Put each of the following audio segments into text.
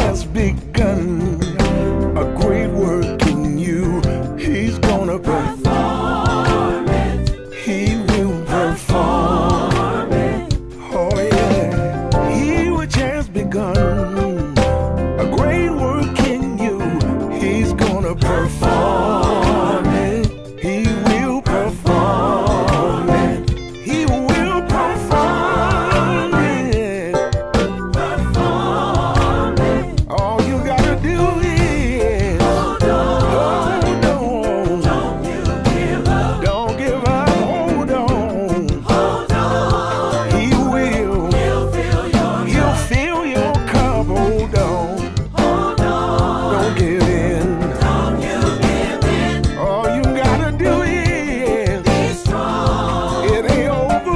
has begun a great work in you. He's gonna perform it. He will perform it. Oh yeah. He which has begun a great work in you, he's gonna perform it. He will perform it. He will perform it. Perform it. All you gotta do is hold on. Don't you give up. Don't give up. Hold on. Hold on. He will. He'll fill your cup. Hold on. Hold on. Don't give in. Don't you give in. All you gotta do is be strong. It ain't over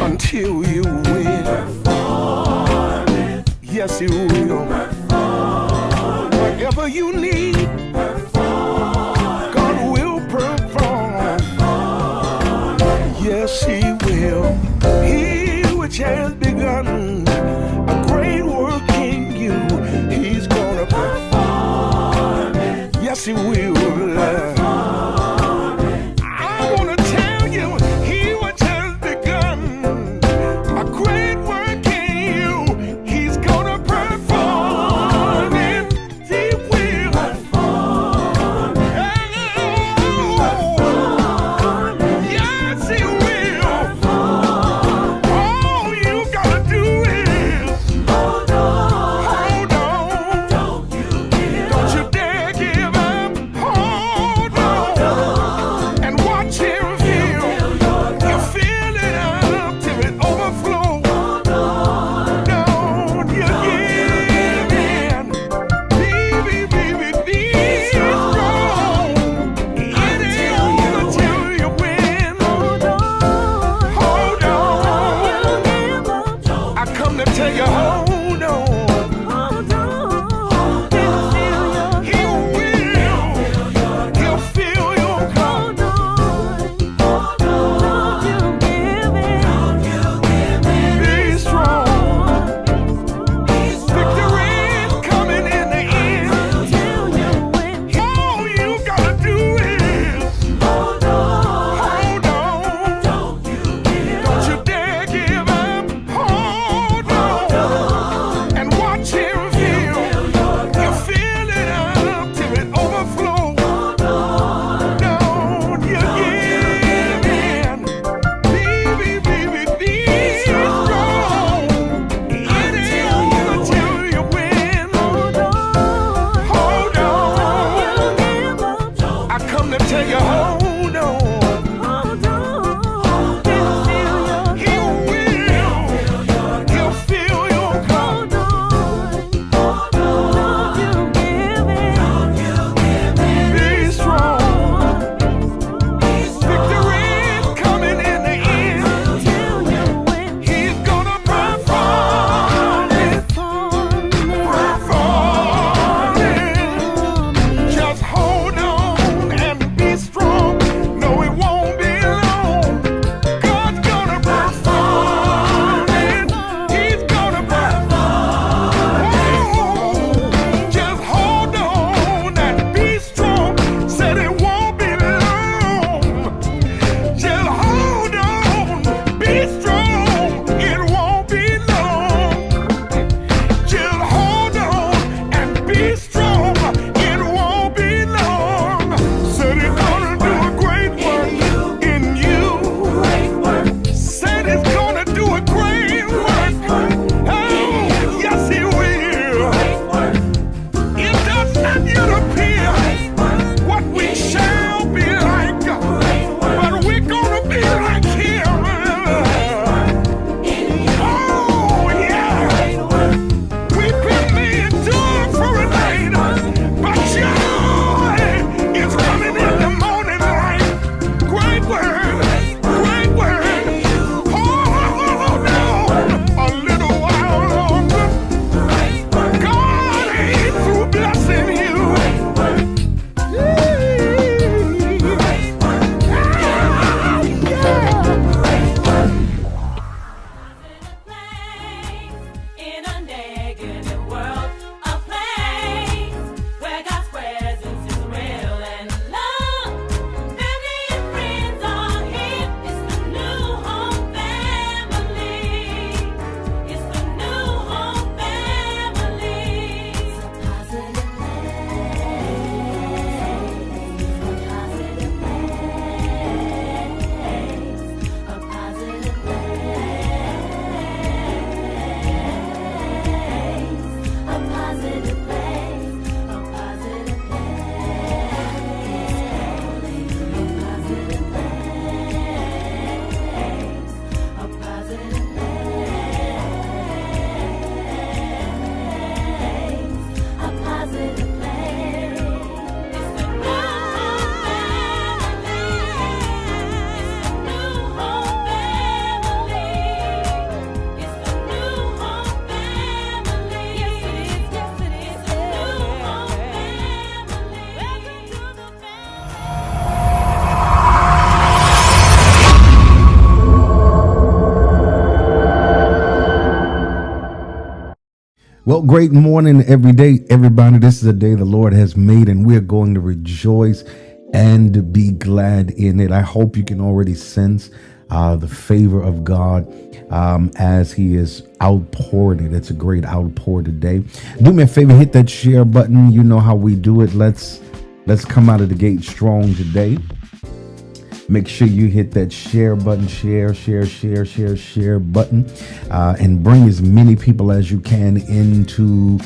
until you win. Perform it. Yes, you will. Perform. Whatever you need, perform. God will perform. Perform. Yes, he will. He which has begun a great work in you, he's gonna perform it. Yes, he will. I wanna tell you, he which has begun a great work in you, he's gonna perform it. He will. Perform it. Yes, he will. All you gotta do is hold on. Don't you dare give up. Well, great morning every day, everybody. This is a day the Lord has made, and we're going to rejoice and be glad in it. I hope you can already sense the favor of God as He is outpouring it. It's a great outpour today. Do me a favor, hit that share button. You know how we do it. Let's come out of the gate strong today. Make sure you hit that share button, share button, and bring as many people as you can into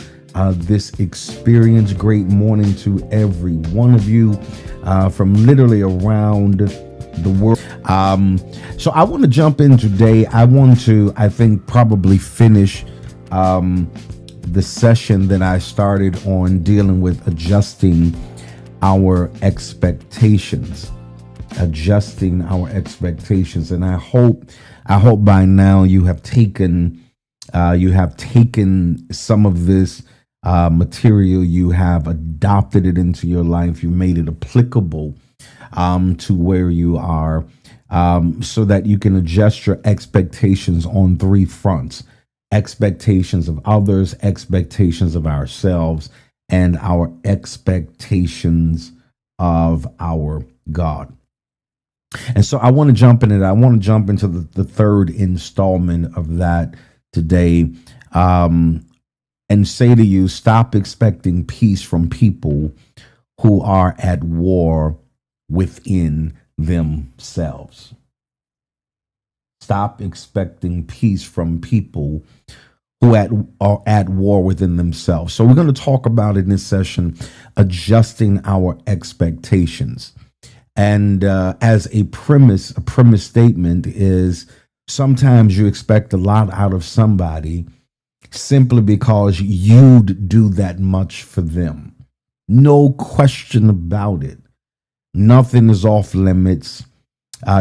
this experience. Great morning to every one of you from literally around the world. So I want to jump in today. I think, probably finish the session that I started on dealing with adjusting our expectations. And I hope by now you have taken some of this material, you have adopted it into your life, you made it applicable to where you are, so that you can adjust your expectations on three fronts: expectations of others, expectations of ourselves, and our expectations of our God. And so I want to jump in it. I want to jump into the third installment of that today, and say to you, stop expecting peace from people who are at war within themselves. Stop expecting peace from people who are at war within themselves. So we're going to talk about in this session, adjusting our expectations. And as a premise statement is, sometimes you expect a lot out of somebody simply because you'd do that much for them. No question about it. Nothing is off limits.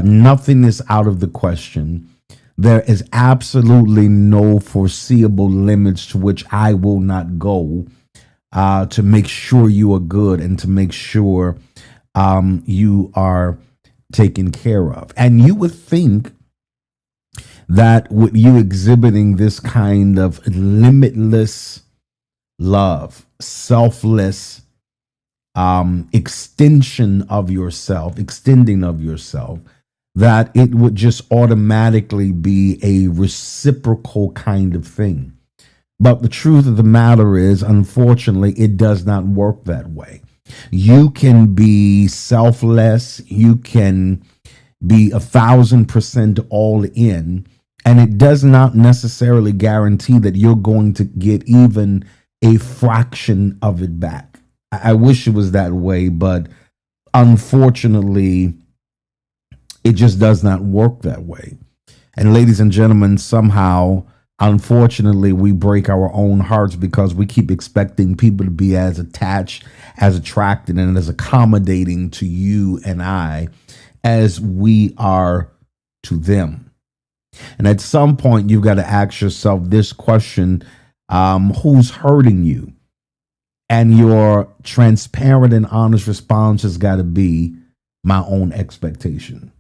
Nothing is out of the question. There is absolutely no foreseeable limits to which I will not go to make sure you are good and to make sure you are taken care of. And you would think that with you exhibiting this kind of limitless love, selfless extending of yourself, that it would just automatically be a reciprocal kind of thing. But the truth of the matter is, unfortunately, it does not work that way. You can be selfless, you can be 1,000% all in, and it does not necessarily guarantee that you're going to get even a fraction of it back. I wish it was that way, but unfortunately, it just does not work that way. And ladies and gentlemen, somehow, unfortunately, we break our own hearts because we keep expecting people to be as attached, as attracted, and as accommodating to you and I as we are to them. And at some point, you've got to ask yourself this question: who's hurting you? And your transparent and honest response has got to be, my own expectation.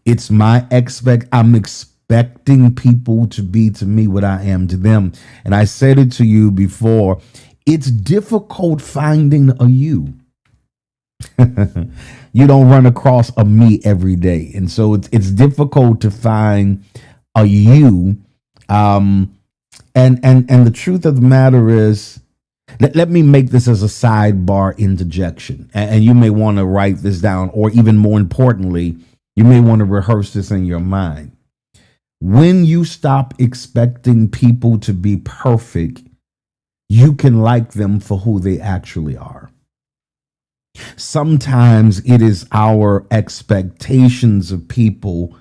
It's I'm expecting people to be to me what I am to them. And I said it to you before, it's difficult finding a you. You don't run across a me every day. And so it's difficult to find a you. And the truth of the matter is, let me make this as a sidebar interjection. And you may want to write this down, or even more importantly, you may want to rehearse this in your mind. When you stop expecting people to be perfect, you can like them for who they actually are. Sometimes it is our expectations of people.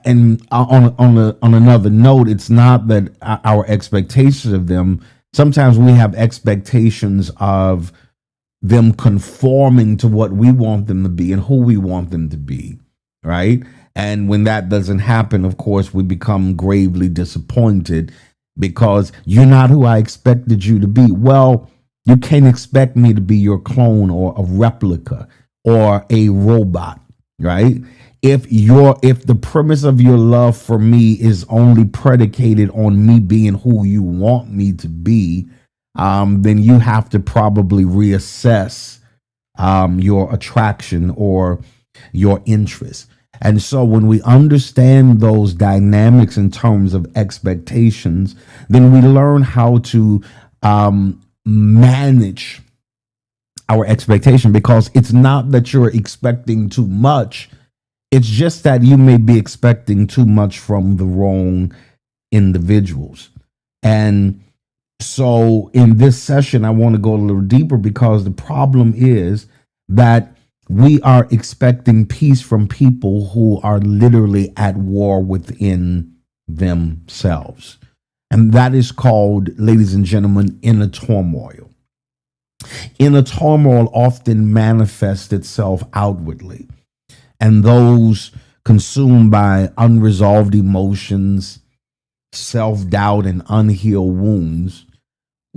And on another note, it's not that our expectations of them. Sometimes we have expectations of them conforming to what we want them to be and who we want them to be, right? And when that doesn't happen, of course, we become gravely disappointed because you're not who I expected you to be. Well, you can't expect me to be your clone or a replica or a robot, right? if the premise of your love for me is only predicated on me being who you want me to be, then you have to probably reassess your attraction or your interest. And so when we understand those dynamics in terms of expectations, then we learn how to manage our expectation, because it's not that you're expecting too much. It's just that you may be expecting too much from the wrong individuals. And so in this session, I want to go a little deeper, because the problem is that we are expecting peace from people who are literally at war within themselves. And that is called, ladies and gentlemen, inner turmoil. Inner turmoil often manifests itself outwardly. And those consumed by unresolved emotions, self-doubt, and unhealed wounds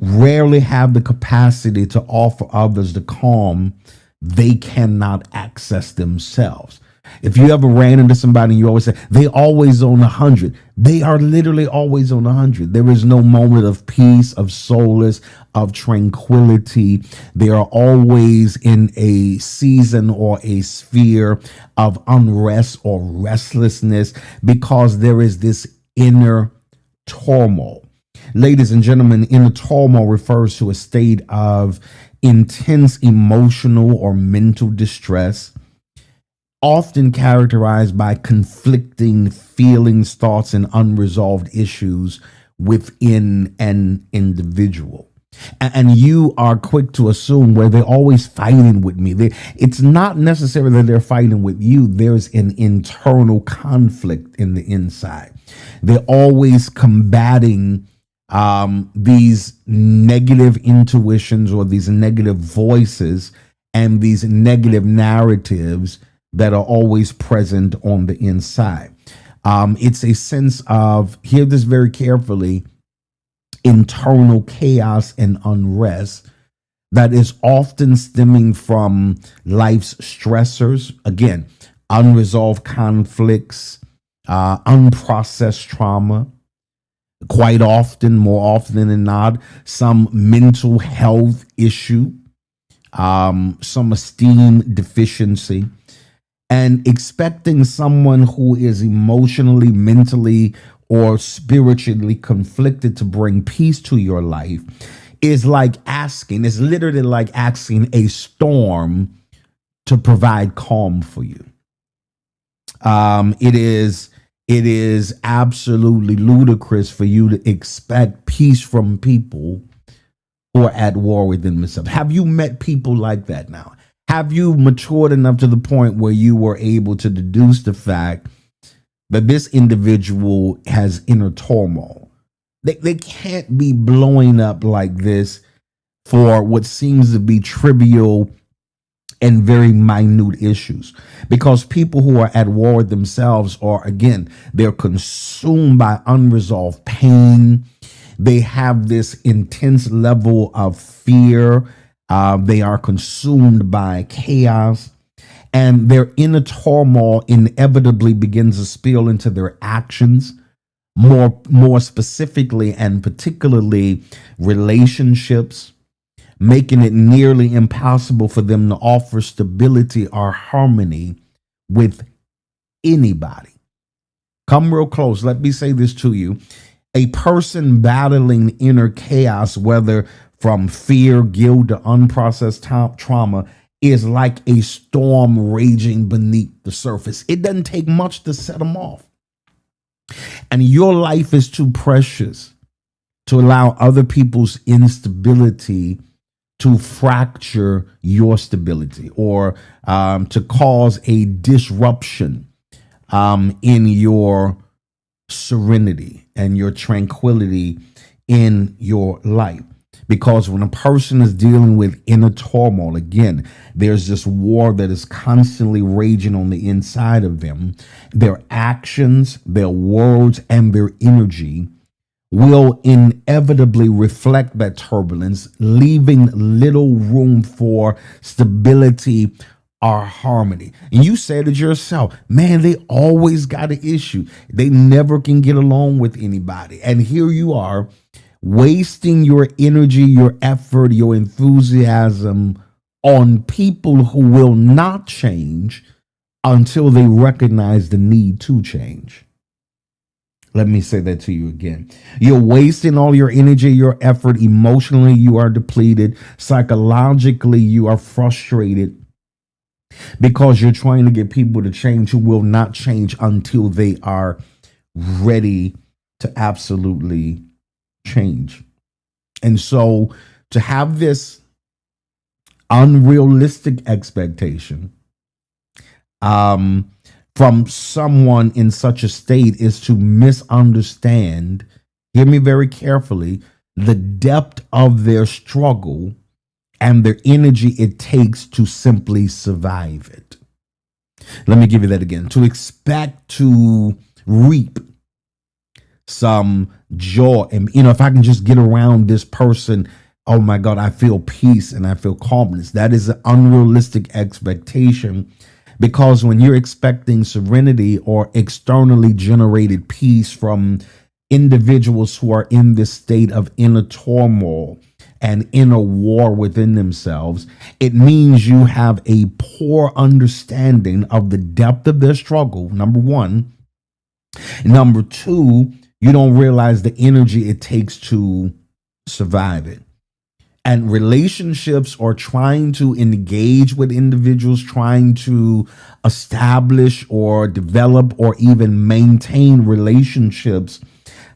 rarely have the capacity to offer others the calm they cannot access themselves. If you ever ran into somebody and you always say, they always on 100, they are literally always on 100. There is no moment of peace, of solace, of tranquility. They are always in a season or a sphere of unrest or restlessness, because there is this inner turmoil. Ladies and gentlemen, inner turmoil refers to a state of intense emotional or mental distress, often characterized by conflicting feelings, thoughts, and unresolved issues within an individual. And you are quick to assume, where they're always fighting with me. It's not necessarily that they're fighting with you. There's an internal conflict in the inside. They're always combating these negative intuitions or these negative voices and these negative narratives that are always present on the inside. It's a sense of, hear this very carefully, internal chaos and unrest that is often stemming from life's stressors. Again, unresolved conflicts, unprocessed trauma. Quite often, more often than not, some mental health issue, some esteem deficiency. And expecting someone who is emotionally, mentally, or spiritually conflicted to bring peace to your life is it's literally like asking a storm to provide calm for you. It is absolutely ludicrous for you to expect peace from people who are at war within themselves. Have you met people like that now? Have you matured enough to the point where you were able to deduce the fact that this individual has inner turmoil? They can't be blowing up like this for what seems to be trivial and very minute issues, because people who are at war with themselves are, again, they're consumed by unresolved pain. They have this intense level of fear. They are consumed by chaos, and their inner turmoil inevitably begins to spill into their actions, more specifically and particularly relationships, making it nearly impossible for them to offer stability or harmony with anybody. Come real close. Let me say this to you. A person battling inner chaos, whether from fear, guilt, or unprocessed trauma, is like a storm raging beneath the surface. It doesn't take much to set them off. And your life is too precious to allow other people's instability to fracture your stability, or to cause a disruption in your serenity and your tranquility in your life. Because when a person is dealing with inner turmoil, again, there's this war that is constantly raging on the inside of them. Their actions, their words, and their energy will inevitably reflect that turbulence, leaving little room for stability are harmony. And you said it yourself, man, they always got an issue. They never can get along with anybody. And here you are wasting your energy, your effort, your enthusiasm on people who will not change until they recognize the need to change. Let me say that to you again. You're wasting all your energy, your effort. Emotionally, you are depleted. Psychologically, you are frustrated because you're trying to get people to change who will not change until they are ready to absolutely change. And so to have this unrealistic expectation from someone in such a state is to misunderstand, hear me very carefully, the depth of their struggle and their energy it takes to simply survive it. Let me give you that again. To expect to reap some joy, and if I can just get around this person, oh my God, I feel peace and I feel calmness. That is an unrealistic expectation, because when you're expecting serenity or externally generated peace from individuals who are in this state of inner turmoil and inner war within themselves, it means you have a poor understanding of the depth of their struggle, number one. Number two, you don't realize the energy it takes to survive it. And relationships, or trying to engage with individuals, trying to establish or develop or even maintain relationships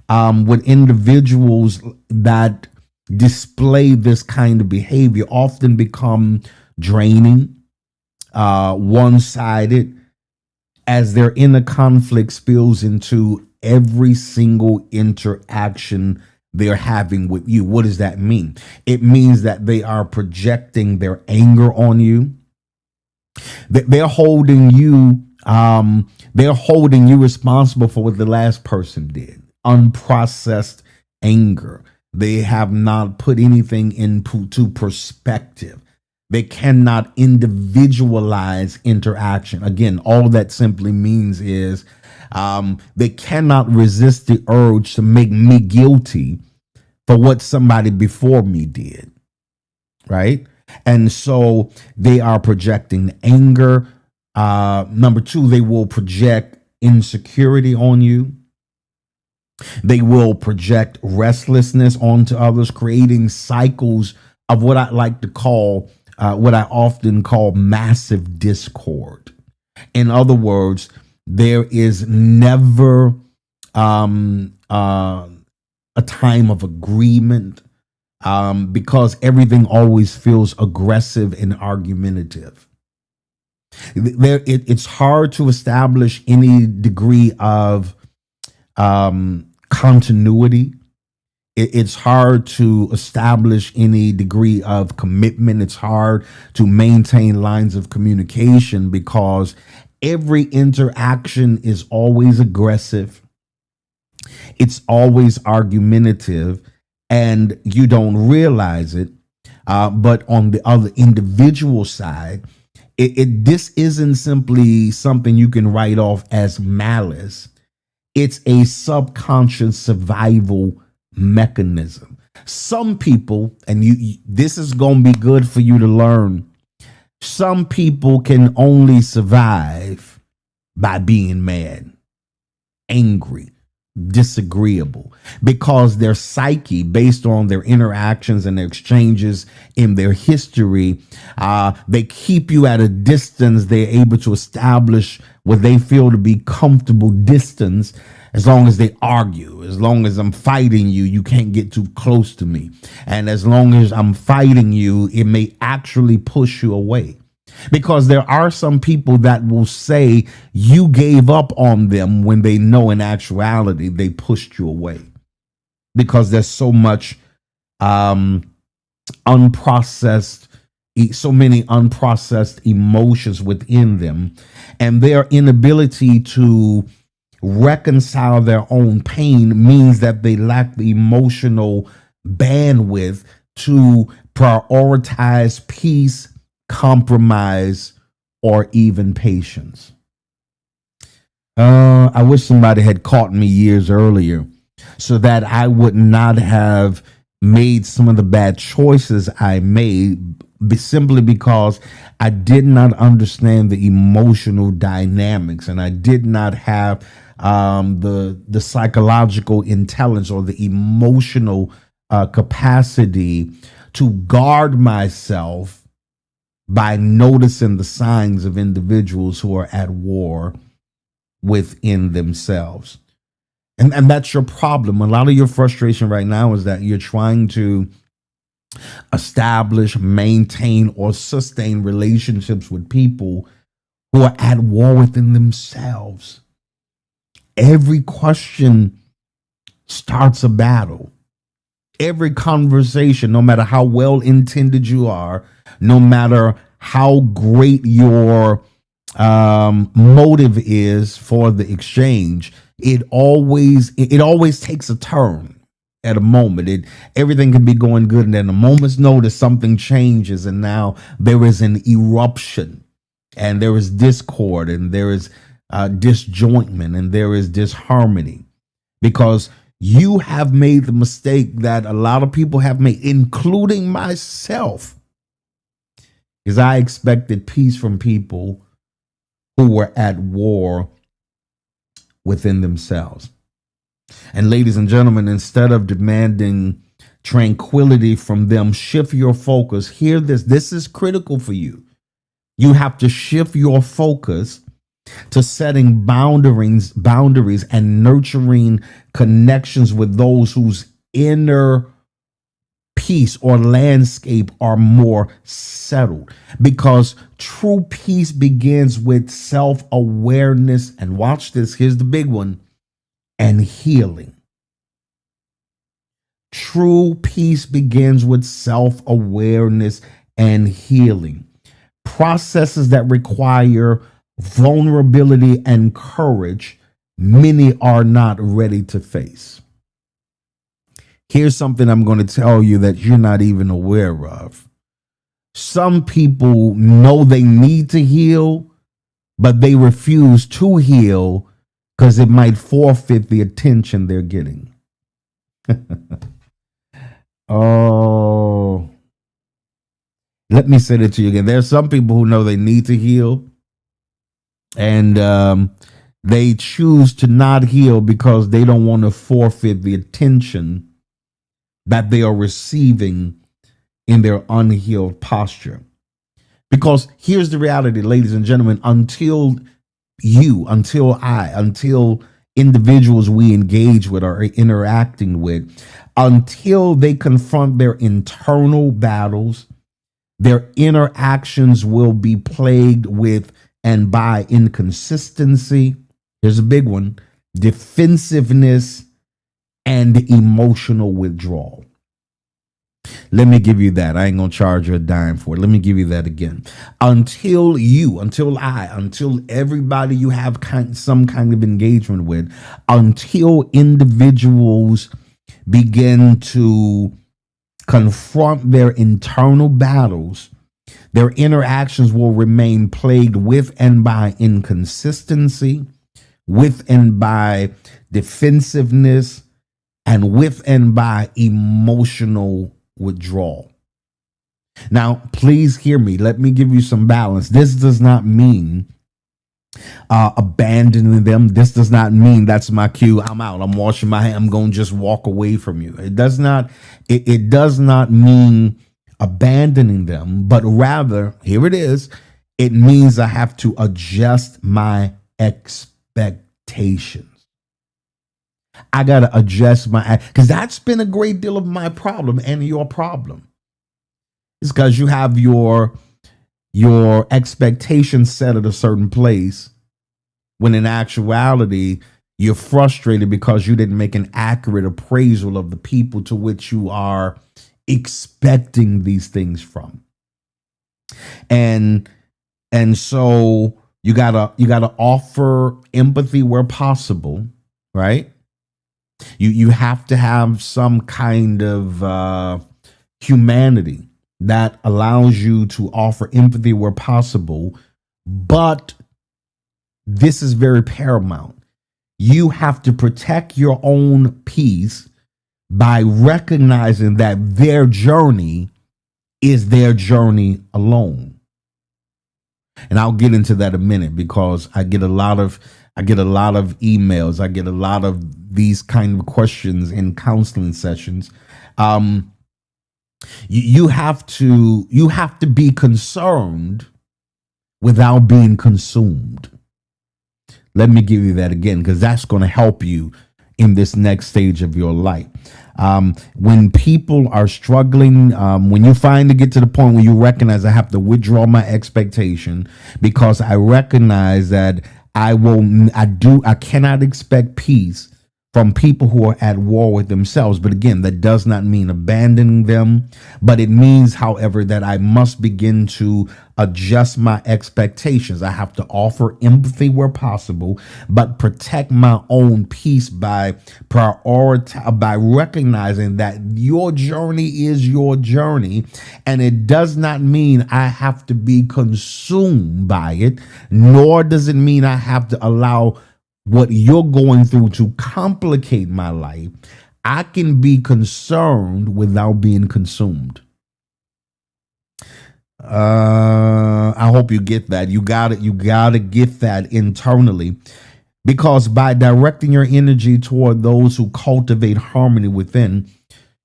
with individuals that display this kind of behavior, often become draining, one-sided, as their inner conflict spills into every single interaction they're having with you. What does that mean? It means that they are projecting their anger on you. They're holding you responsible for what the last person did. Unprocessed anger. They have not put anything into perspective. They cannot individualize interaction. Again, all that simply means is they cannot resist the urge to make me guilty for what somebody before me did, right? And so they are projecting anger. Number two, they will project insecurity on you. They will project restlessness onto others, creating cycles of what I like to call, what I often call massive discord. In other words, there is never a time of agreement, because everything always feels aggressive and argumentative. It's hard to establish any degree of continuity. It's hard to establish any degree of commitment. It's hard to maintain lines of communication, because every interaction is always aggressive. It's always argumentative, and you don't realize it. But on the other individual side, this isn't simply something you can write off as malice. It's a subconscious survival mechanism. Some people, and this is going to be good for you to learn, some people can only survive by being mad, angry, disagreeable, because their psyche, based on their interactions and their exchanges in their history, they keep you at a distance. They're able to establish what they feel to be comfortable distance. As long as they argue, as long as I'm fighting you, you can't get too close to me. And as long as I'm fighting you, it may actually push you away. Because there are some people that will say you gave up on them when they know in actuality they pushed you away. Because there's so much unprocessed, so many unprocessed emotions within them, and their inability to reconcile their own pain means that they lack the emotional bandwidth to prioritize peace, compromise, or even patience. I wish somebody had caught me years earlier so that I would not have made some of the bad choices I made simply because I did not understand the emotional dynamics, and I did not have the psychological intelligence or the emotional capacity to guard myself by noticing the signs of individuals who are at war within themselves. And that's your problem. A lot of your frustration right now is that you're trying to establish, maintain, or sustain relationships with people who are at war within themselves. Every question starts a battle. Every conversation, no matter how well intended you are, no matter how great your motive is for the exchange, it always takes a turn at a moment. Everything can be going good, and then a moment's notice something changes, and now there is an eruption, and there is discord, and there is disjointment, and there is disharmony, because you have made the mistake that a lot of people have made, including myself, because I expected peace from people who were at war within themselves. And ladies and gentlemen, instead of demanding tranquility from them, shift your focus. Hear this. This is critical for you. You have to shift your focus to setting boundaries and nurturing connections with those whose inner peace or landscape are more settled, because true peace begins with self-awareness, and watch this, here's the big one, and healing. True peace begins with self-awareness and healing. Processes that require vulnerability and courage, many are not ready to face. Here's something I'm going to tell you that you're not even aware of. Some people know they need to heal, but they refuse to heal because it might forfeit the attention they're getting. Oh, let me say that to you again. There are some people who know they need to heal, and they choose to not heal because they don't want to forfeit the attention that they are receiving in their unhealed posture. Because here's the reality, ladies and gentlemen, until individuals we engage with or are interacting with, until they confront their internal battles, their interactions will be plagued with and by inconsistency. Here's a big one: defensiveness and emotional withdrawal. Let me give you that. I ain't gonna charge you a dime for it. Let me give you that again. Until everybody you have some kind of engagement with, until individuals begin to confront their internal battles, their interactions will remain plagued with and by inconsistency, with and by defensiveness, and with and by emotional withdrawal. Now, please hear me. Let me give you some balance. This does not mean abandoning them. This does not mean that's my cue. I'm out. I'm washing my hands. I'm going to just walk away from you. It does not. It does not mean abandoning them, but rather, here it is. It means I have to adjust my expectations. I got to adjust because that's been a great deal of my problem and your problem. It's because you have your expectations set at a certain place, when in actuality, you're frustrated because you didn't make an accurate appraisal of the people to which you are expecting these things from. And so you gotta offer empathy where possible, right? You have to have some kind of humanity that allows you to offer empathy where possible, But this is very paramount. You have to protect your own peace by recognizing that their journey is their journey alone. And I'll get into that in a minute, because I get a lot of emails. I get a lot of these kind of questions in counseling sessions. You have to be concerned without being consumed. Let me give you that again, because that's going to help you in this next stage of your life. When people are struggling, when you finally get to the point where you recognize, I have to withdraw my expectation, because I recognize that I cannot expect peace from people who are at war with themselves. But again, that does not mean abandoning them, but it means, however, that I must begin to adjust my expectations. I have to offer empathy where possible, but protect my own peace by recognizing that your journey is your journey, and it does not mean I have to be consumed by it, nor does it mean I have to allow what you're going through to complicate my life. I can be concerned without being consumed. I hope you get that. You got to get that internally, because by directing your energy toward those who cultivate harmony within,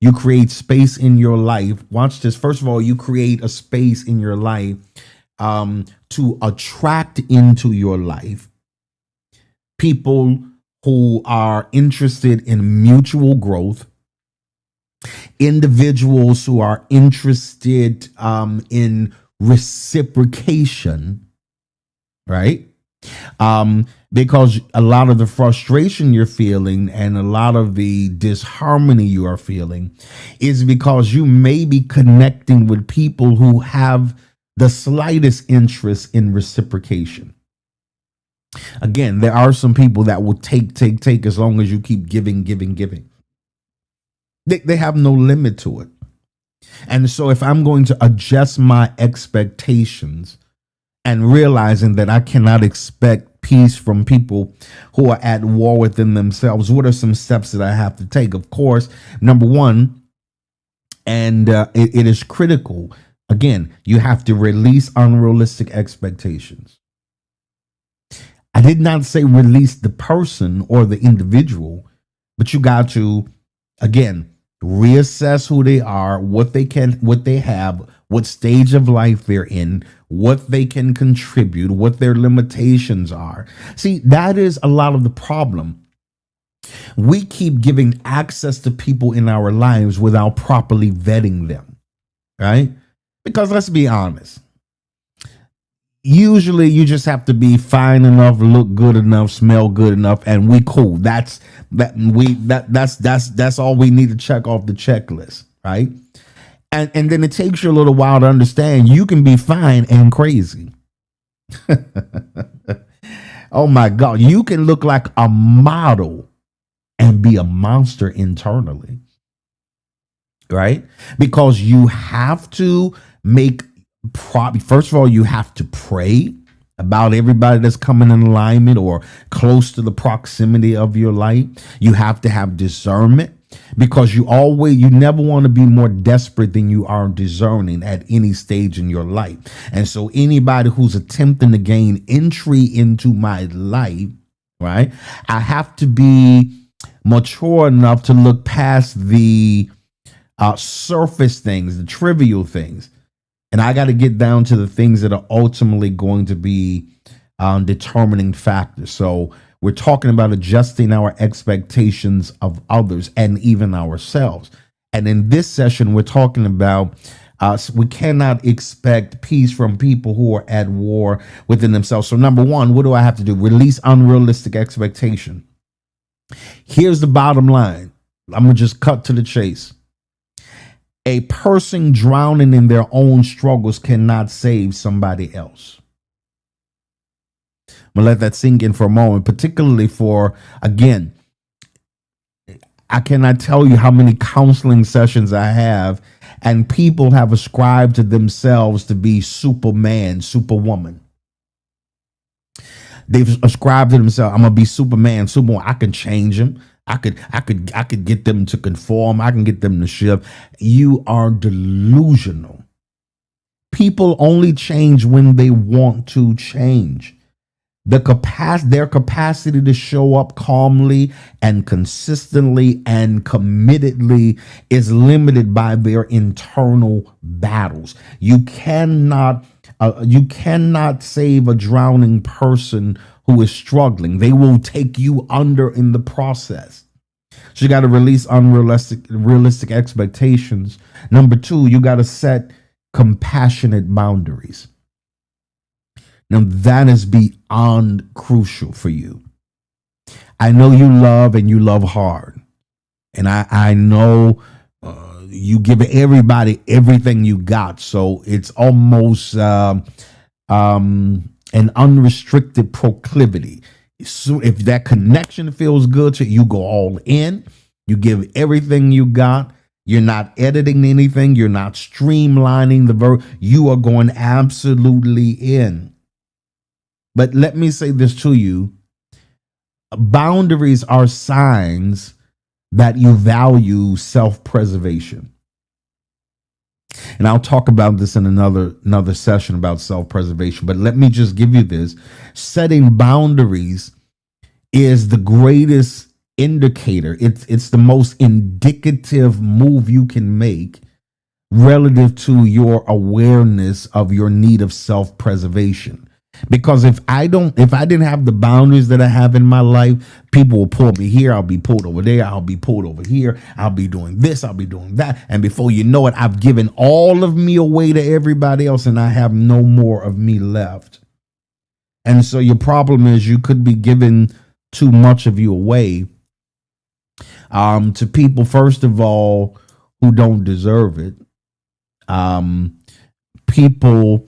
you create space in your life. Watch this. First of all, you create a space in your life to attract into your life people who are interested in mutual growth, individuals who are interested in reciprocation, right? Because a lot of the frustration you're feeling and a lot of the disharmony you are feeling is because you may be connecting with people who have the slightest interest in reciprocation. Again, there are some people that will take as long as you keep giving. They have no limit to it. And so if I'm going to adjust my expectations and realizing that I cannot expect peace from people who are at war within themselves, what are some steps that I have to take? Of course, number one, and it is critical, again, you have to release unrealistic expectations. I did not say release the person or the individual, but you got to, again, reassess who they are, what they have, what stage of life they're in, what they can contribute, what their limitations are. See, that is a lot of the problem. We keep giving access to people in our lives without properly vetting them, right? Because let's be honest. Usually you just have to be fine enough, look good enough, smell good enough, and we cool. That's all we need to check off the checklist, right? And then it takes you a little while to understand you can be fine and crazy. Oh my God, you can look like a model and be a monster internally, right? Because you have to first of all, you have to pray about everybody that's coming in alignment or close to the proximity of your life. You have to have discernment, because you never want to be more desperate than you are discerning at any stage in your life. And so anybody who's attempting to gain entry into my life, right, I have to be mature enough to look past the surface things, the trivial things. And I got to get down to the things that are ultimately going to be determining factors. So we're talking about adjusting our expectations of others and even ourselves. And in this session, we're talking about we cannot expect peace from people who are at war within themselves. So number one, what do I have to do? Release unrealistic expectation. Here's the bottom line. I'm going to just cut to the chase. A person drowning in their own struggles cannot save somebody else. I'm going to let that sink in for a moment, particularly for, again, I cannot tell you how many counseling sessions I have, and people have ascribed to themselves to be Superman, Superwoman. they've ascribed to themselves, I'm gonna be Superman, Superman. I can change them. I could get them to conform. I can get them to shift. You are delusional. People only change when they want to change. Their capacity to show up calmly and consistently and committedly is limited by their internal battles. You cannot save a drowning person who is struggling. They will take you under in the process. So you got to release realistic expectations. Number 2, you got to set compassionate boundaries. Now that is beyond crucial for you. I know you love hard. And I know you give everybody everything you got. So it's almost an unrestricted proclivity. So if that connection feels good to you, you go all in. You give everything you got. You're not editing anything. You're not streamlining the verb. You are going absolutely in. But let me say this to you. Boundaries are signs that you value self-preservation. And I'll talk about this in another session about self-preservation. But let me just give you this. Setting boundaries is the greatest indicator. It's the most indicative move you can make relative to your awareness of your need of self-preservation. Because if I didn't have the boundaries that I have in my life, people will pull me here. I'll be pulled over there. I'll be pulled over here. I'll be doing this. I'll be doing that. And before you know it, I've given all of me away to everybody else and I have no more of me left. And so your problem is you could be giving too much of you away to people, first of all, who don't deserve it. People...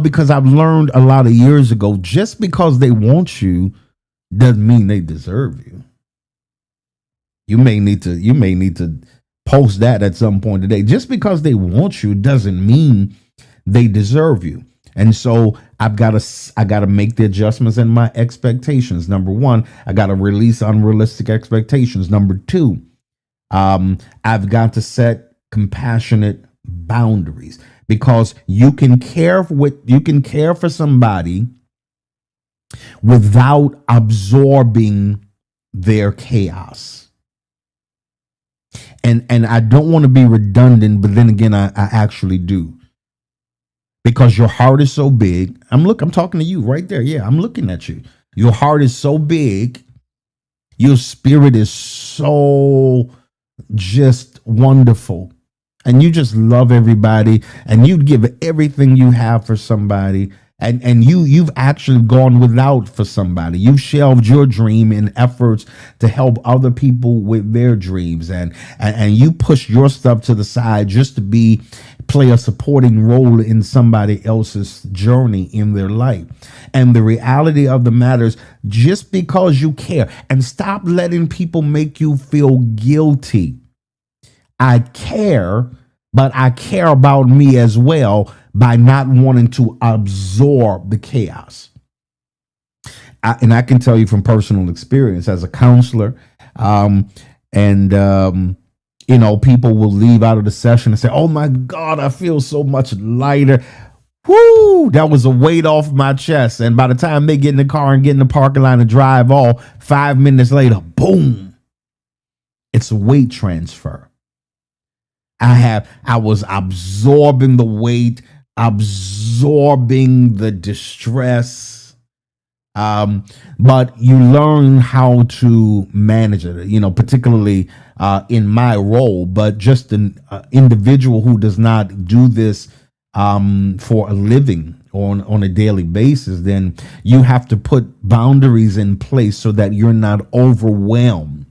because I've learned a lot of years ago, just because they want you doesn't mean they deserve you. You may need to post that at some point today. Just because they want you doesn't mean they deserve you. And so I got to make the adjustments in my expectations. Number 1, I got to release unrealistic expectations. Number 2, I've got to set compassionate boundaries. Because you can care for somebody without absorbing their chaos. And I don't want to be redundant, but then again, I actually do. Because your heart is so big. I'm talking to you right there. Yeah, I'm looking at you. Your heart is so big. Your spirit is so just wonderful. And you just love everybody and you'd give everything you have for somebody. And you've actually gone without for somebody. You shelved your dream in efforts to help other people with their dreams. And you push your stuff to the side just to play a supporting role in somebody else's journey in their life. And the reality of the matter is, just because you care, and stop letting people make you feel guilty. I care, but I care about me as well by not wanting to absorb the chaos. And I can tell you from personal experience as a counselor, people will leave out of the session and say, "Oh my God, I feel so much lighter." Whoo, that was a weight off my chest. And by the time they get in the car and get in the parking lot and drive off, 5 minutes later, boom, it's a weight transfer. I was absorbing the weight, absorbing the distress. But you learn how to manage it, particularly in my role, but just an individual who does not do this for a living on a daily basis, then you have to put boundaries in place so that you're not overwhelmed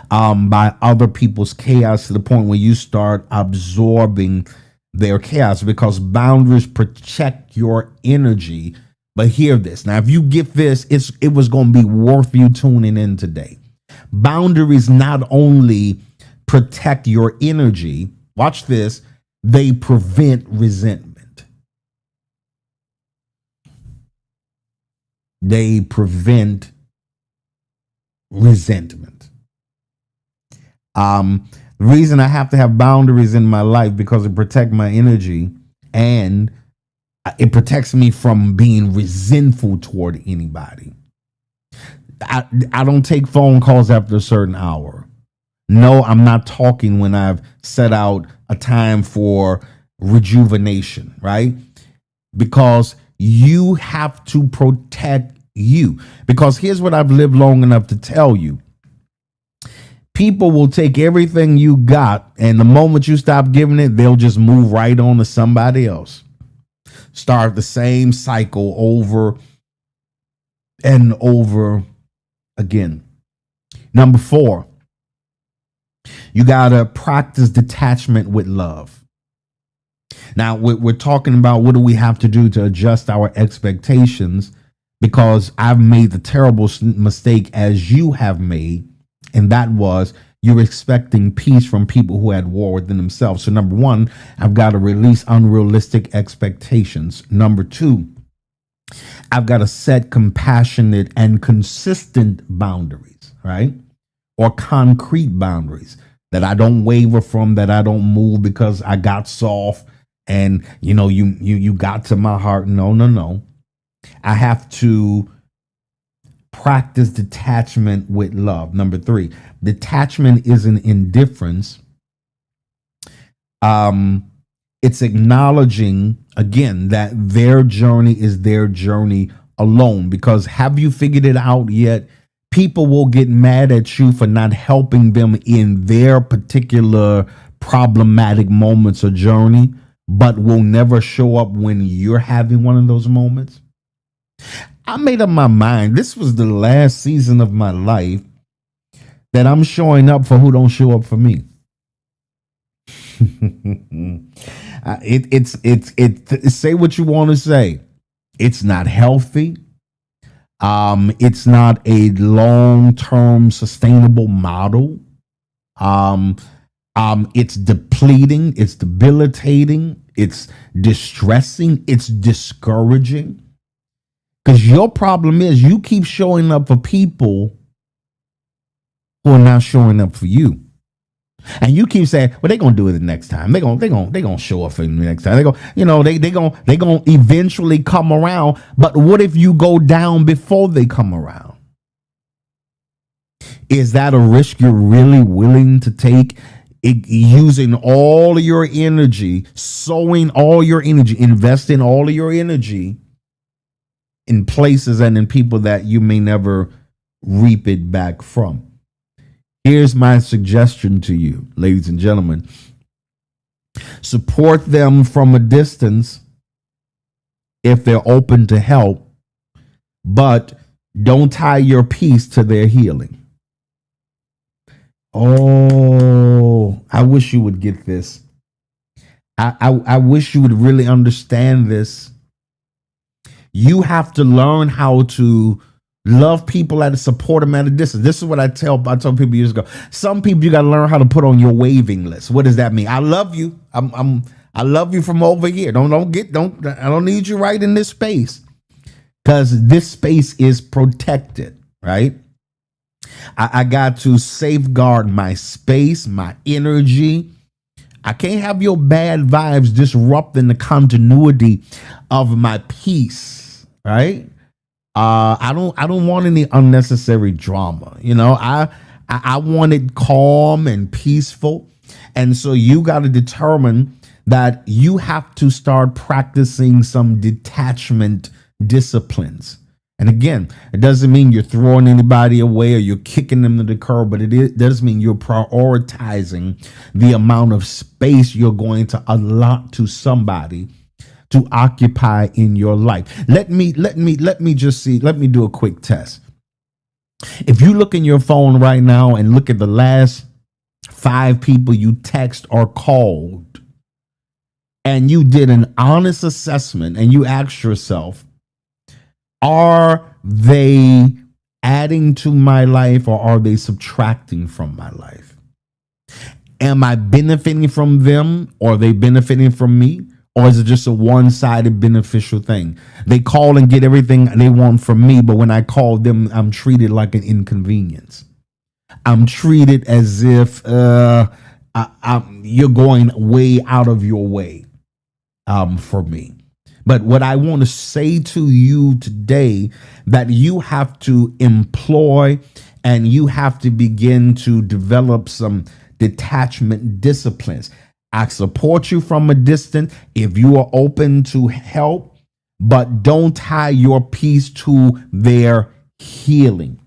by other people's chaos to the point where you start absorbing their chaos, because boundaries protect your energy. But hear this. Now, if you get this, it was going to be worth you tuning in today. Boundaries not only protect your energy, watch this, they prevent resentment. they prevent resentment. The reason I have to have boundaries in my life because it protects my energy and it protects me from being resentful toward anybody. I don't take phone calls after a certain hour. No, I'm not talking when I've set out a time for rejuvenation, right? Because you have to protect you. Because here's what I've lived long enough to tell you. People will take everything you got, and the moment you stop giving it, they'll just move right on to somebody else. Start the same cycle over and over again. Number 4, you got to practice detachment with love. Now, we're talking about what do we have to do to adjust our expectations, because I've made the terrible mistake as you have made, and that was you're expecting peace from people who had war within themselves. So number 1, I've got to release unrealistic expectations. Number 2, I've got to set compassionate and consistent boundaries, right? Or concrete boundaries that I don't waver from, that I don't move because I got soft and you got to my heart. No. I have to practice detachment with love. Number 3, detachment isn't indifference. It's acknowledging, again, that their journey is their journey alone. Because have you figured it out yet? People will get mad at you for not helping them in their particular problematic moments or journey, but will never show up when you're having one of those moments. I made up my mind. This was the last season of my life that I'm showing up for who don't show up for me. It's say what you want to say. It's not healthy. It's not a long-term sustainable model. It's depleting. It's debilitating. It's distressing. It's discouraging. Because your problem is you keep showing up for people who are not showing up for you. And you keep saying, well, they're gonna do it the next time. They're gonna show up for you the next time. They're gonna eventually come around. But what if you go down before they come around? Is that a risk you're really willing to take? Using all of your energy, sowing all your energy, investing all of your energy in places and in people that you may never reap it back from. Here's my suggestion to you, ladies and gentlemen. Support them from a distance if they're open to help, but don't tie your peace to their healing. Oh, I wish you would get this. I wish you would really understand this. You have to learn how to love people and support them at a distance. This is what I tell people years ago. Some people you got to learn how to put on your waving list. What does that mean? I love you. I love you from over here. I don't need you right in this space, because this space is protected, right? I got to safeguard my space, my energy. I can't have your bad vibes disrupting the continuity of my peace, right? I don't want any unnecessary drama. I want it calm and peaceful. And so you got to determine that you have to start practicing some detachment disciplines. And again, it doesn't mean you're throwing anybody away or you're kicking them to the curb, but it does mean you're prioritizing the amount of space you're going to allot to somebody to occupy in your life. Let me do a quick test. If you look in your phone right now and look at the last 5 people you text or called, and you did an honest assessment and you asked yourself, are they adding to my life or are they subtracting from my life? Am I benefiting from them or are they benefiting from me? Or is it just a one-sided beneficial thing? They call and get everything they want from me, but when I call them, I'm treated like an inconvenience. I'm treated as if you're going way out of your way for me. But what I want to say to you today, that you have to employ and you have to begin to develop some detachment disciplines. I support you from a distance if you are open to help, but don't tie your peace to their healing.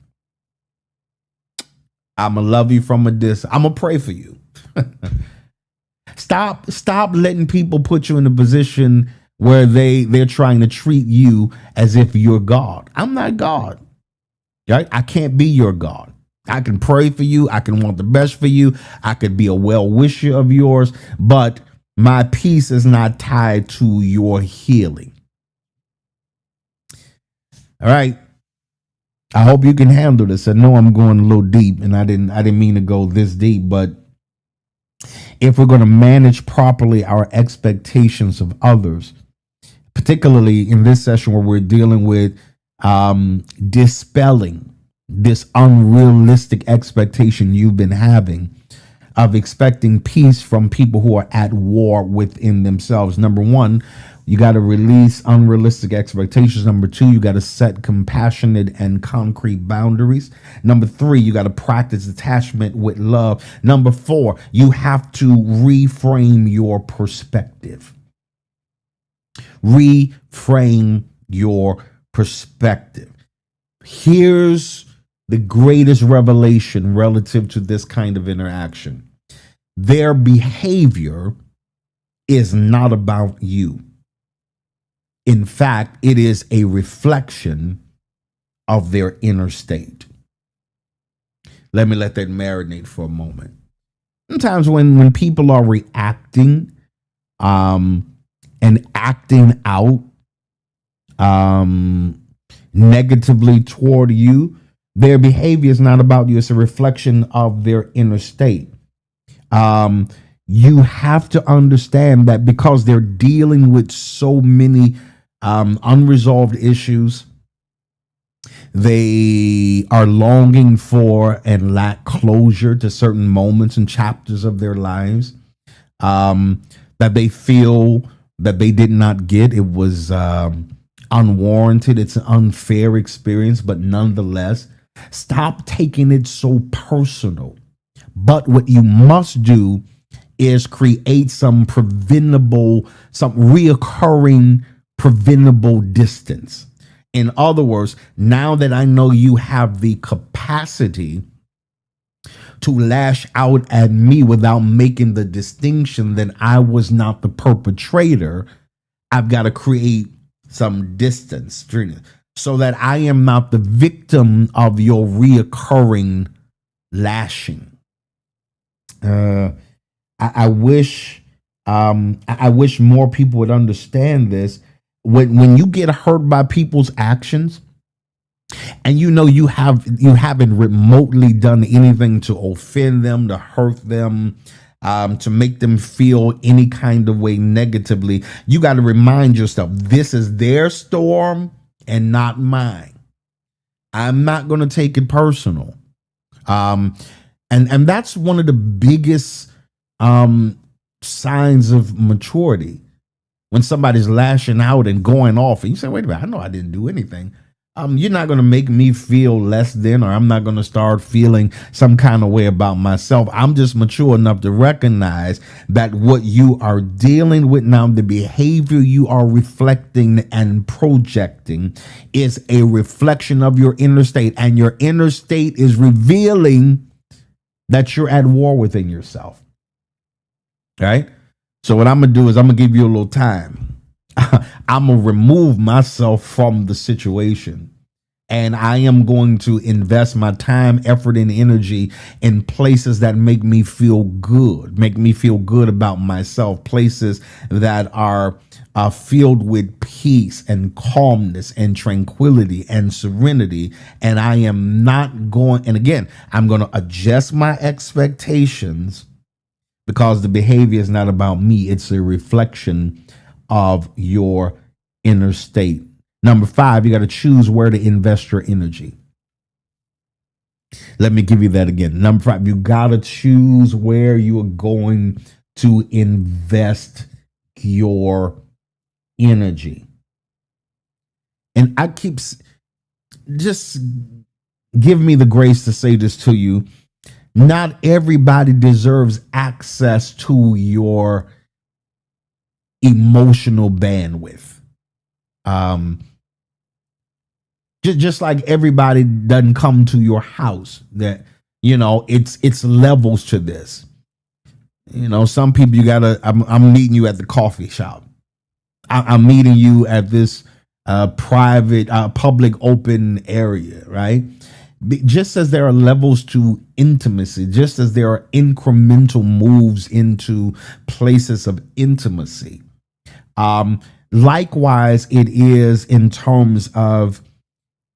I'm gonna love you from a distance. I'm gonna pray for you. Stop letting people put you in a position where they're trying to treat you as if you're God. I'm not God. Right? I can't be your God. I can pray for you. I can want the best for you. I could be a well-wisher of yours, but my peace is not tied to your healing. All right. I hope you can handle this. I know I'm going a little deep, and I didn't mean to go this deep, but if we're going to manage properly our expectations of others, particularly in this session where we're dealing with dispelling this unrealistic expectation you've been having of expecting peace from people who are at war within themselves. Number one, you got to release unrealistic expectations. Number two, you got to set compassionate and concrete boundaries. Number three, you got to practice attachment with love. Number four, you have to reframe your perspective. Reframe your perspective. Here's the greatest revelation relative to this kind of interaction. Their behavior is not about you. In fact, it is a reflection of their inner state. Let me let that marinate for a moment. Sometimes when people are reacting and acting out negatively toward you, their behavior is not about you. It's a reflection of their inner state. You have to understand that because they're dealing with so many unresolved issues, they are longing for and lack closure to certain moments and chapters of their lives that they feel that they did not get. It was unwarranted. It's an unfair experience, but nonetheless, stop taking it so personal. But what you must do is create some reoccurring preventable distance. In other words, now that I know you have the capacity to lash out at me without making the distinction that I was not the perpetrator, I've got to create some distance so that I am not the victim of your reoccurring lashing. I wish more people would understand this. When you get hurt by people's actions, and you haven't remotely done anything to offend them, to hurt them, to make them feel any kind of way negatively, you got to remind yourself, this is their storm and not mine. I'm not going to take it personal. And that's one of the biggest signs of maturity. When somebody's lashing out and going off, and you say, wait a minute, I know I didn't do anything. You're not going to make me feel less than, or I'm not going to start feeling some kind of way about myself. I'm just mature enough to recognize that what you are dealing with now, the behavior you are reflecting and projecting, is a reflection of your inner state. And your inner state is revealing that you're at war within yourself. Right? So what I'm going to do is I'm going to give you a little time. I'm going to remove myself from the situation. And I am going to invest my time, effort, and energy in places that make me feel good, about myself, places that are filled with peace and calmness and tranquility and serenity. And I am not going, and again, I'm going to adjust my expectations, because the behavior is not about me. It's a reflection of your inner state. Number 5, you got to choose where to invest your energy. Let me give you that again. Number 5, you got to choose where you are going to invest your energy. And I keep just give me the grace to say this to you. Not everybody deserves access to your emotional bandwidth. Just like everybody doesn't come to your house. That, it's levels to this. Some people you gotta. I'm meeting you at the coffee shop. I'm meeting you at this private, public, open area, right? Just as there are levels to intimacy, just as there are incremental moves into places of intimacy. Likewise, it is in terms of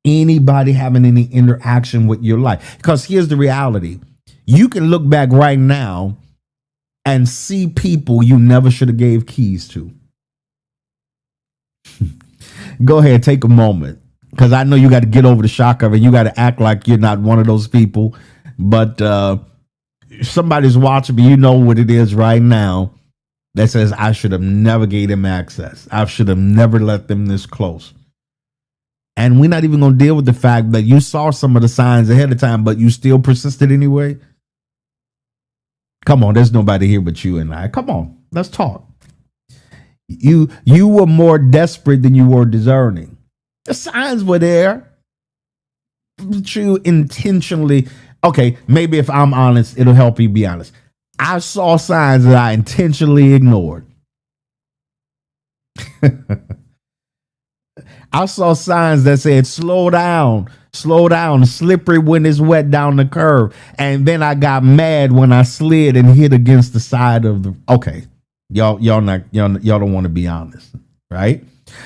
anybody having any interaction with your life. Because here's the reality. You can look back right now and see people you never should have gave keys to. Go ahead, take a moment. Because I know you got to get over the shock of it. You got to act like you're not one of those people. But somebody's watching me. You know what it is right now that says, I should have never gave them access. I should have never let them this close. And we're not even going to deal with the fact that you saw some of the signs ahead of time, but you still persisted anyway. Come on, there's nobody here but you and I. Come on, let's talk. You were more desperate than you were discerning. The signs were there. But you intentionally, okay, maybe if I'm honest, it'll help you be honest. I saw signs that I intentionally ignored. I saw signs that said, slow down, slippery when it's wet down the curve. And then I got mad when I slid and hit against the side of the, okay, y'all don't want to be honest, right?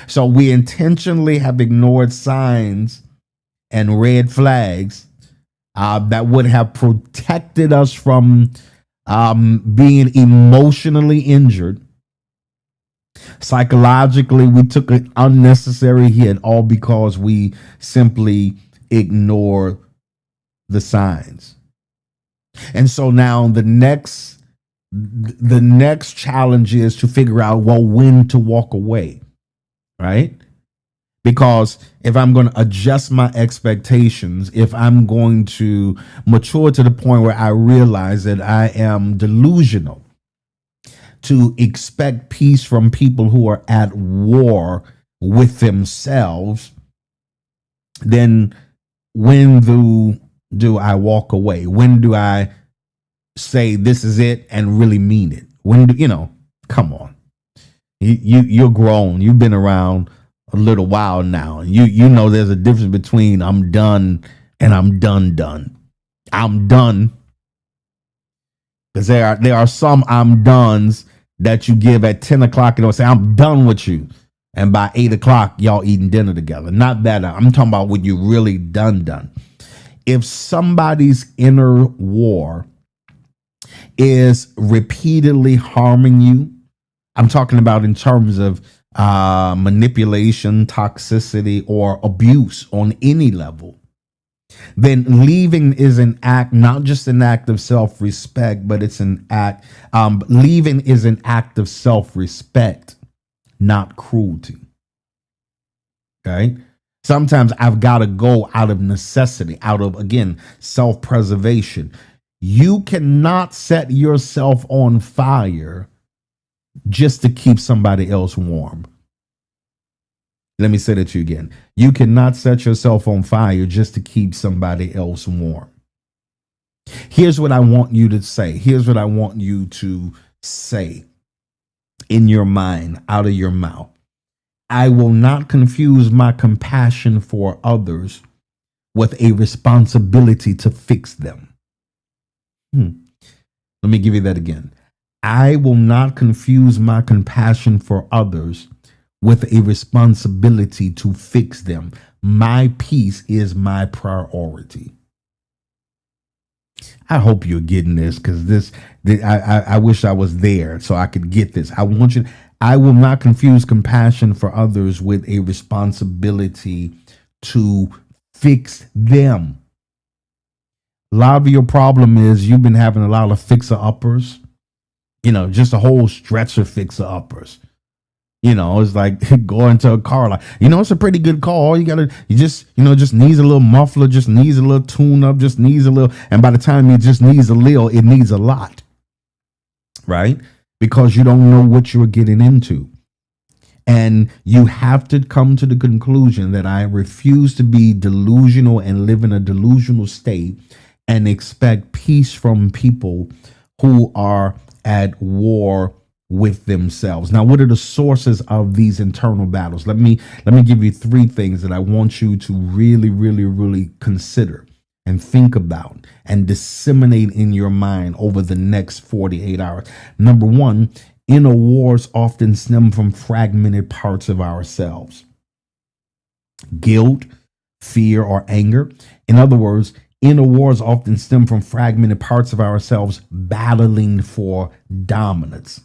So we intentionally have ignored signs and red flags that would have protected us from being emotionally injured. Psychologically, we took an unnecessary hit, all because we simply ignore the signs. And so now the next challenge is to figure out, well, when to walk away, right? Because if I'm going to adjust my expectations, if I'm going to mature to the point where I realize that I am delusional to expect peace from people who are at war with themselves, then when do I walk away? When do I say this is it and really mean it? When do come on. You're grown. You've been around a little while now. You know there's a difference between I'm done and I'm done. I'm done. Because there are some I'm dones that you give at 10 o'clock and they'll say, I'm done with you. And by 8 o'clock, y'all eating dinner together. Not that. I'm talking about when you really done. If somebody's inner war is repeatedly harming you, I'm talking about in terms of manipulation, toxicity, or abuse on any level, then leaving is an act, not just an act of self-respect, but it's an act. Leaving is an act of self-respect, not cruelty. Okay. Sometimes I've got to go out of necessity, out of, again, self-preservation. You cannot set yourself on fire just to keep somebody else warm. Let me say that to you again. You cannot set yourself on fire just to keep somebody else warm. Here's what I want you to say. Here's what I want you to say in your mind, out of your mouth. I will not confuse my compassion for others with a responsibility to fix them. Let me give you that again. I will not confuse my compassion for others with a responsibility to fix them. My peace is my priority. I hope you're getting this, because I wish I was there so I could get this. I want you. I will not confuse compassion for others with a responsibility to fix them. A lot of your problem is you've been having a lot of fixer-uppers, just a whole stretch of fixer-uppers. It's like going to a car, like, it's a pretty good car. All just needs a little muffler, just needs a little tune up, just needs a little. And by the time it just needs a little, it needs a lot, right? Because you don't know what you're getting into. And you have to come to the conclusion that I refuse to be delusional and live in a delusional state and expect peace from people who are at war with themselves. Now, what are the sources of these internal battles? Let me give you three things that I want you to really, really, really consider and think about and disseminate in your mind over the next 48 hours. Number one, inner wars often stem from fragmented parts of ourselves. Guilt, fear, or anger. In other words, inner wars often stem from fragmented parts of ourselves battling for dominance.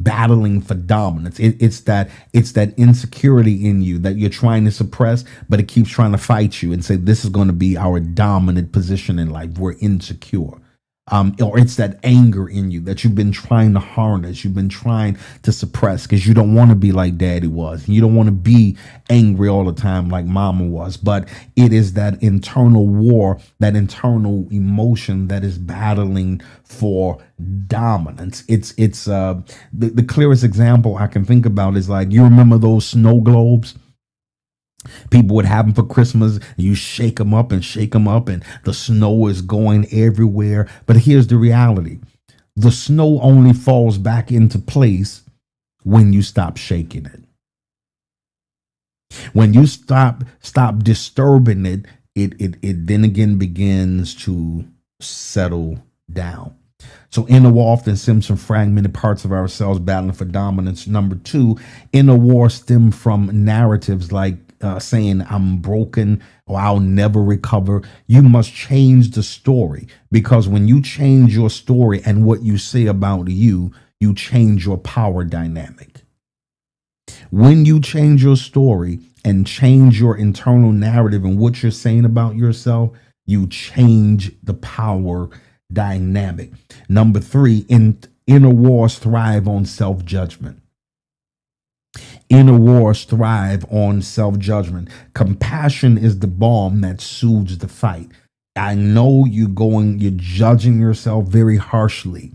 Battling for dominance. It's that insecurity in you that you're trying to suppress, but it keeps trying to fight you and say, this is going to be our dominant position in life. We're insecure. Or it's that anger in you that you've been trying to harness, you've been trying to suppress because you don't want to be like daddy was. You don't want to be angry all the time like mama was. But it is that internal war, that internal emotion that is battling for dominance. It's the clearest example I can think about is like, you remember those snow globes? People would have them for Christmas. You shake them up and the snow is going everywhere. But here's the reality. The snow only falls back into place when you stop shaking it. When you stop disturbing it, it then again begins to settle down. So inner war often stems from fragmented parts of ourselves battling for dominance. Number two, inner war stem from narratives like saying I'm broken or I'll never recover. You must change the story, because when you change your story and what you say about you, you change your power dynamic. When you change your story and change your internal narrative and what you're saying about yourself, you change the power dynamic. Number three, inner wars thrive on self-judgment. Inner wars thrive on self-judgment. Compassion is the balm that soothes the fight. I know you're judging yourself very harshly.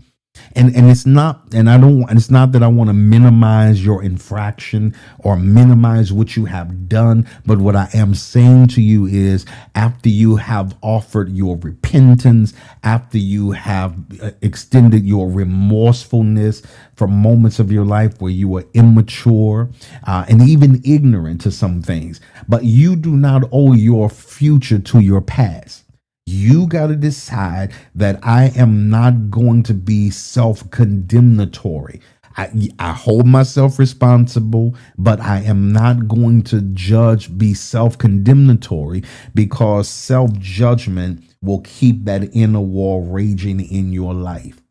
And it's not that I want to minimize your infraction or minimize what you have done. But what I am saying to you is, after you have offered your repentance, after you have extended your remorsefulness for moments of your life where you were immature and even ignorant to some things, but you do not owe your future to your past. You got to decide that I am not going to be self-condemnatory. I hold myself responsible, but I am not going to be self-condemnatory, because self-judgment will keep that inner war raging in your life.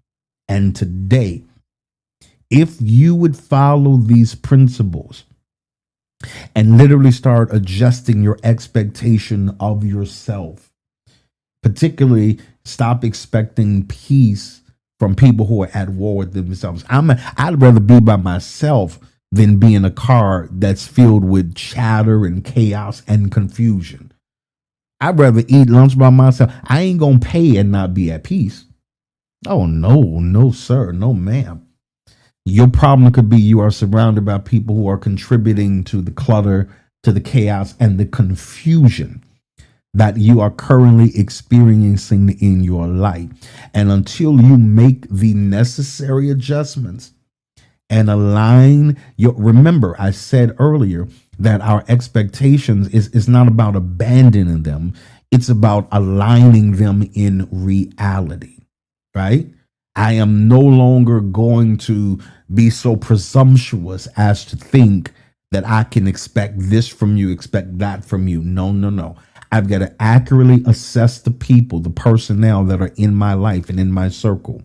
And today, if you would follow these principles and literally start adjusting your expectation of yourself, particularly stop expecting peace from people who are at war with themselves. I'd rather be by myself than be in a car that's filled with chatter and chaos and confusion. I'd rather eat lunch by myself. I ain't gonna pay and not be at peace. Oh, no, sir. No, ma'am. Your problem could be you are surrounded by people who are contributing to the clutter, to the chaos, and the confusion that you are currently experiencing in your life. And until you make the necessary adjustments and align remember, I said earlier that our expectations is not about abandoning them. It's about aligning them in reality, right? I am no longer going to be so presumptuous as to think that I can expect this from you, expect that from you. No. I've got to accurately assess the people, the personnel that are in my life and in my circle.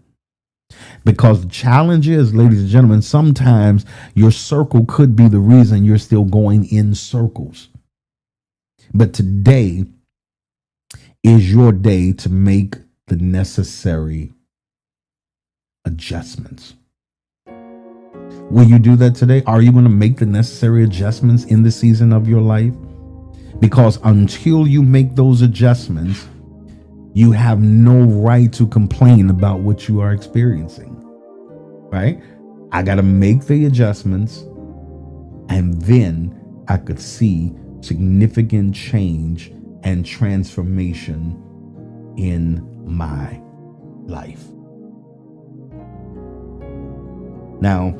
Because the challenge is, ladies and gentlemen, sometimes your circle could be the reason you're still going in circles. But today is your day to make the necessary adjustments. Will you do that today? Are you going to make the necessary adjustments in the season of your life? Because until you make those adjustments, you have no right to complain about what you are experiencing, right? I got to make the adjustments, and then I could see significant change and transformation in my life. Now,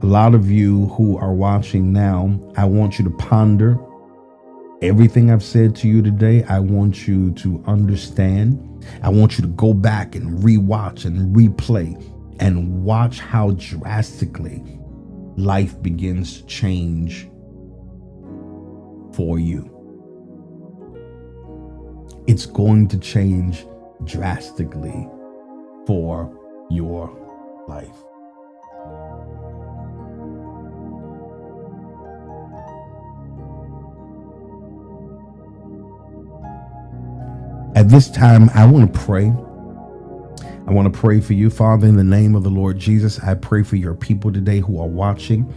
a lot of you who are watching now, I want you to ponder everything I've said to you today. I want you to understand. I want you to go back and rewatch and replay and watch how drastically life begins to change for you. It's going to change drastically for your life. At this time, I want to pray. I want to pray for you, Father, in the name of the Lord Jesus. I pray for your people today who are watching,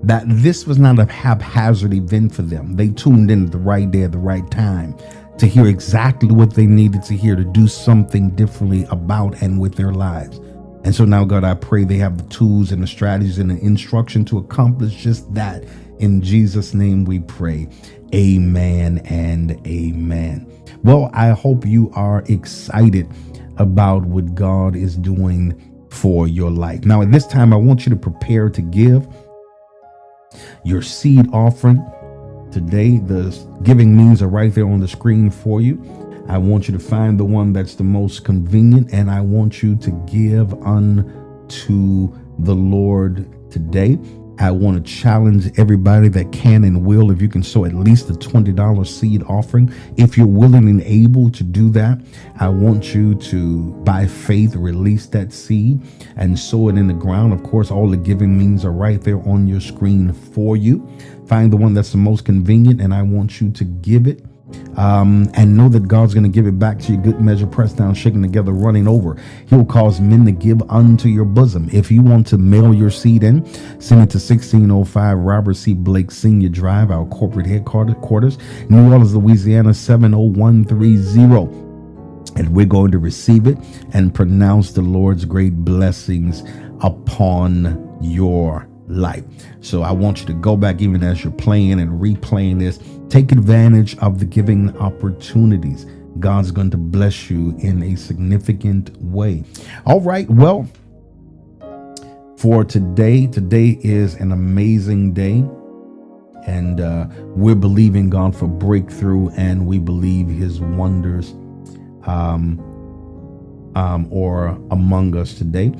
that this was not a haphazard event for them. They tuned in at the right day at the right time to hear exactly what they needed to hear to do something differently about and with their lives. And so now, God, I pray they have the tools and the strategies and the instruction to accomplish just that. In Jesus' name we pray. Amen and amen. Well, I hope you are excited about what God is doing for your life. Now, at this time, I want you to prepare to give your seed offering. Today, the giving means are right there on the screen for you. I want you to find the one that's the most convenient, and I want you to give unto the Lord today. I want to challenge everybody that can and will, if you can sow at least a $20 seed offering. If you're willing and able to do that, I want you to, by faith, release that seed and sow it in the ground. Of course, all the giving means are right there on your screen for you. Find the one that's the most convenient, and I want you to give it. And know that God's going to give it back to you, good measure, pressed down, shaken together, running over. He'll cause men to give unto your bosom. If you want to mail your seed in, send it to 1605 Robert C. Blake Senior Drive, our corporate headquarters, New Orleans, Louisiana 70130. And we're going to receive it and pronounce the Lord's great blessings upon your life. So I want you to go back, even as you're playing and replaying this, take advantage of the giving opportunities. God's going to bless you in a significant way. All right. Well, for today is an amazing day, and we're believing God for breakthrough, and we believe his wonders or among us today.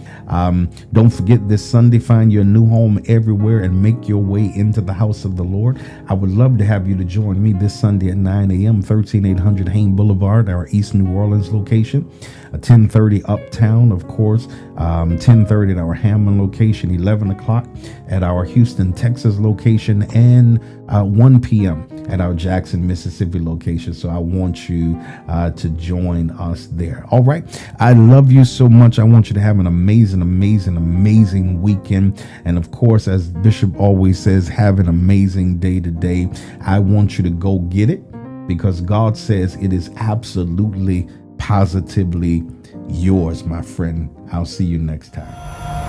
Don't forget, this Sunday, find your new home everywhere and make your way into the house of the Lord. I would love to have you to join me this Sunday at 9 a.m., 13800 Hain Boulevard, our East New Orleans location, 10:30 Uptown, of course, 10:30 at our Hammond location, 11 o'clock at our Houston, Texas location, and 1 p.m. at our Jackson, Mississippi location. So I want you to join us there. All right. I love you so much. I want you to have an amazing, amazing, amazing weekend. And of course, as Bishop always says, have an amazing day today. I want you to go get it, because God says it is absolutely, positively yours, my friend. I'll see you next time.